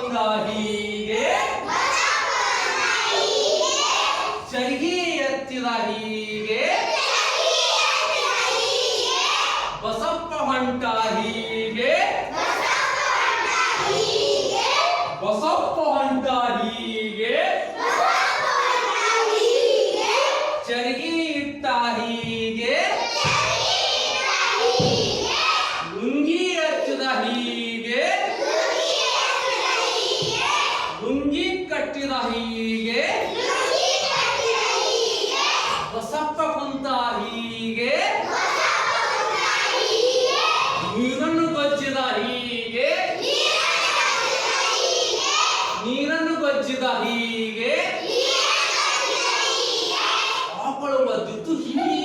ಕುಂತ ಹೀಗೆ ಚರಿಗಿ ಎತ್ತಿದ ಹೀಗೆ ಬಸಪ್ಪ ಹೊಂಟ ಹೀಗೆ ಬಸಪ್ಪ ಹೊಂಟ ಹೀಗೆ ಚರಿಗಿ ಇಟ್ಟ ಹೀಗೆ ಲುಂಗಿ ಹಚ್ಚಿದ ಹೀಗೆ ಲುಂಗಿ ಕಟ್ಟಿದ ಹೀಗೆ ಬಸಪ್ಪ ಕುಂತ ಹೀಗೆ ನೀರನ್ನು ಗೊಜ್ಜಿದ ಹೀಗೆ ನೀರನ್ನು ಗೊಜ್ಜಿದ ಹೀಗೆ ಆಕಳು ಒದ್ದಿತು ಹೀಗೆ